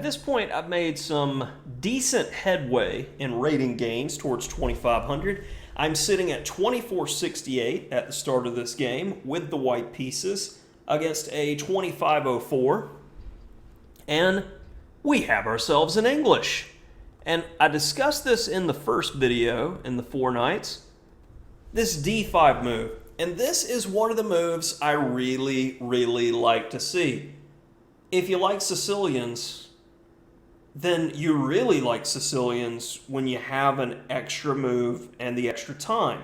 At this point, I've made some decent headway in rating gains towards 2,500. I'm sitting at 2468 at the start of this game with the white pieces against a 2504. And we have ourselves an English. And I discussed this in the first video in the 4 nights. This D5 move. And this is one of the moves I really, really like to see. If you like Sicilians, then you really like Sicilians when you have an extra move and the extra time.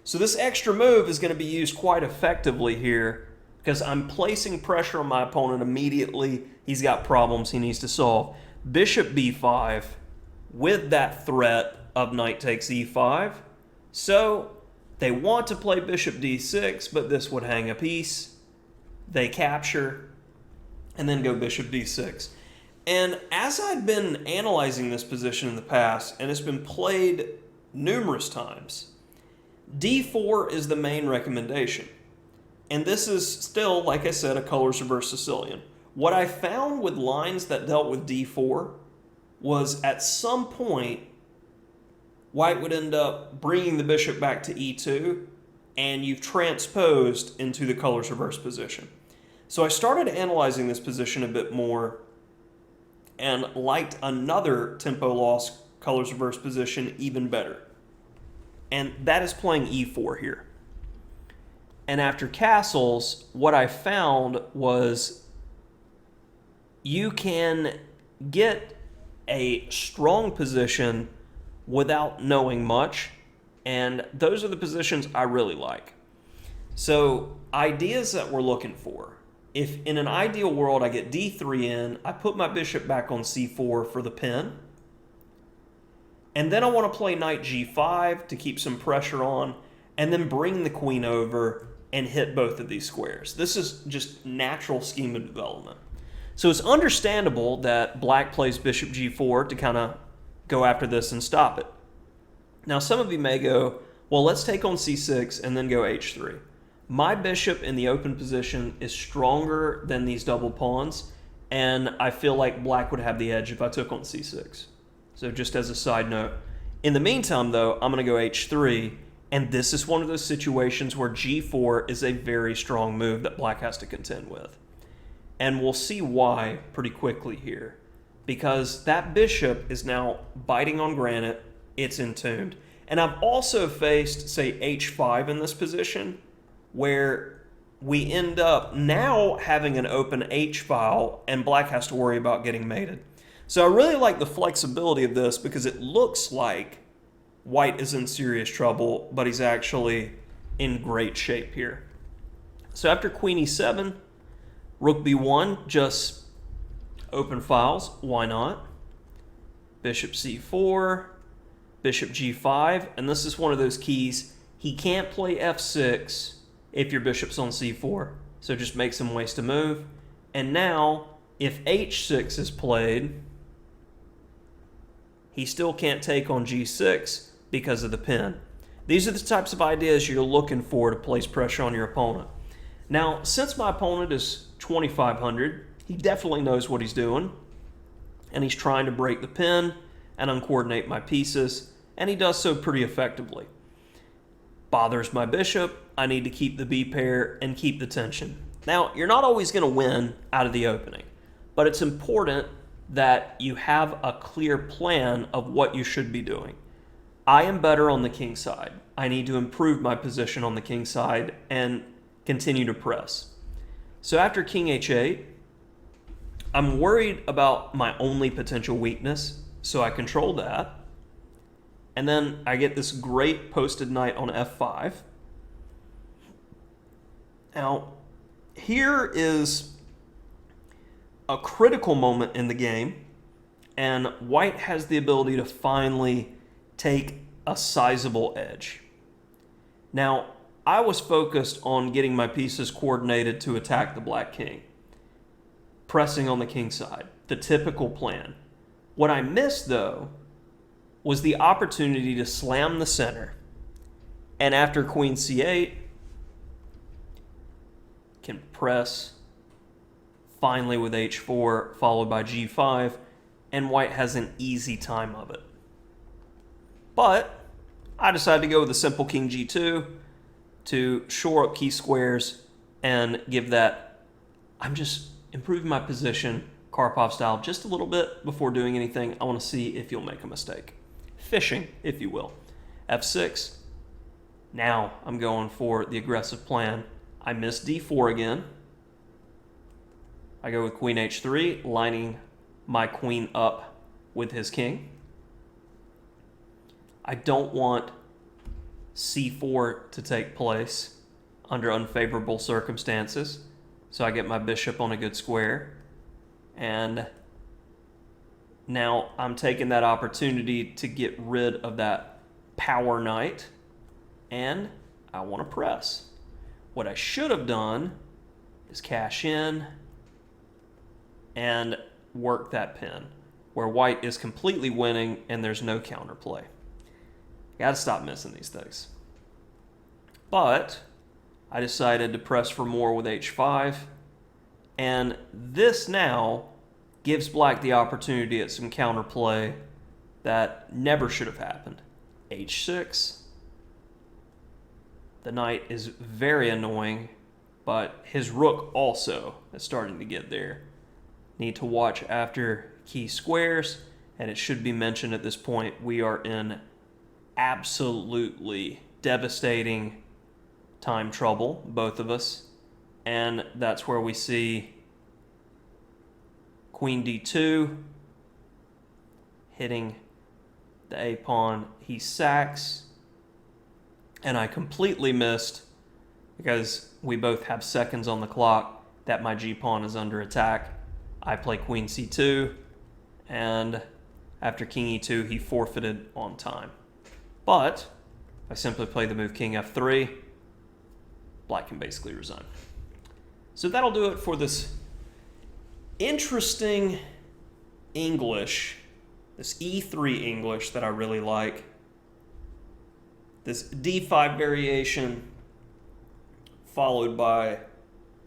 So this extra move is going to be used quite effectively here because I'm placing pressure on my opponent immediately. He's got problems he needs to solve. Bishop b5 with that threat of knight takes e5. So they want to play bishop d6, but this would hang a piece. They capture and then go bishop d6. And as I've been analyzing this position in the past, and it's been played numerous times, d4 is the main recommendation. And this is still, like I said, a colors reverse Sicilian. What I found with lines that dealt with d4 was at some point, white would end up bringing the bishop back to e2, and you've transposed into the colors reverse position. So I started analyzing this position a bit more and liked another tempo loss colors reverse position even better. And that is playing e4 here. And after castles, what I found was you can get a strong position without knowing much, and those are the positions I really like. So ideas that we're looking for. If in an ideal world I get d3 in, I put my bishop back on c4 for the pin. And then I want to play knight g5 to keep some pressure on, and then bring the queen over and hit both of these squares. This is just natural scheme of development. So it's understandable that black plays bishop g4 to kind of go after this and stop it. Now some of you may go, well, let's take on c6 and then go h3. My bishop in the open position is stronger than these double pawns, and I feel like black would have the edge if I took on c6. So just as a side note. In the meantime, though, I'm going to go h3, and this is one of those situations where g4 is a very strong move that black has to contend with. And we'll see why pretty quickly here, because that bishop is now biting on granite, it's entombed. And I've also faced, say, h5 in this position, where we end up now having an open h-file and black has to worry about getting mated. So I really like the flexibility of this because it looks like white is in serious trouble, but he's actually in great shape here. So after queen e7, rook b1, just open files, why not? Bishop c4, bishop g5, and this is one of those keys. He can't play f6 if your bishop's on c4, so just makes him waste a move. And now, if h6 is played, he still can't take on g6 because of the pin. These are the types of ideas you're looking for to place pressure on your opponent. Now, since my opponent is 2,500, he definitely knows what he's doing, and he's trying to break the pin and uncoordinate my pieces, and he does so pretty effectively. Bothers my bishop, I need to keep the B pair and keep the tension. Now, you're not always going to win out of the opening, but it's important that you have a clear plan of what you should be doing. I am better on the king side. I need to improve my position on the king side and continue to press. So after king h8, I'm worried about my only potential weakness, so I control that. And then I get this great posted knight on f5. Now, here is a critical moment in the game, and white has the ability to finally take a sizable edge. Now, I was focused on getting my pieces coordinated to attack the black king, pressing on the king side, the typical plan. What I missed, though, was the opportunity to slam the center. And after queen c8, can press finally with h4 followed by g5, and white has an easy time of it. But I decided to go with a simple king g2 to shore up key squares and give that, I'm just improving my position, Karpov style, just a little bit before doing anything. I want to see if you'll make a mistake. Fishing, if you will. f6. Now I'm going for the aggressive plan. I miss d4 again. I go with queen h3, lining my queen up with his king. I don't want c4 to take place under unfavorable circumstances, so I get my bishop on a good square. And now I'm taking that opportunity to get rid of that power knight, and I want to press. What I should have done is cash in and work that pin, where white is completely winning and there's no counterplay. Got to stop missing these things. But I decided to press for more with h5, and this now gives black the opportunity at some counterplay that never should have happened. h6. The knight is very annoying, but his rook also is starting to get there. Need to watch after key squares, and it should be mentioned at this point we are in absolutely devastating time trouble, both of us, and that's where we see queen d2 hitting the a pawn. He sacks, and I completely missed, because we both have seconds on the clock, that my g pawn is under attack. I play queen c2, and after king e2 he forfeited on time. But I simply play the move king f3. Black can basically resign. So that'll do it for this interesting English, this e3 English that I really like. This d5 variation followed by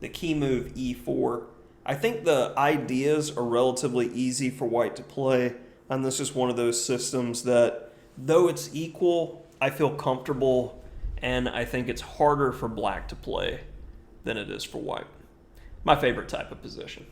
the key move e4. I think the ideas are relatively easy for white to play, and this is one of those systems that, though it's equal, I feel comfortable, and I think it's harder for black to play than it is for white. My favorite type of position.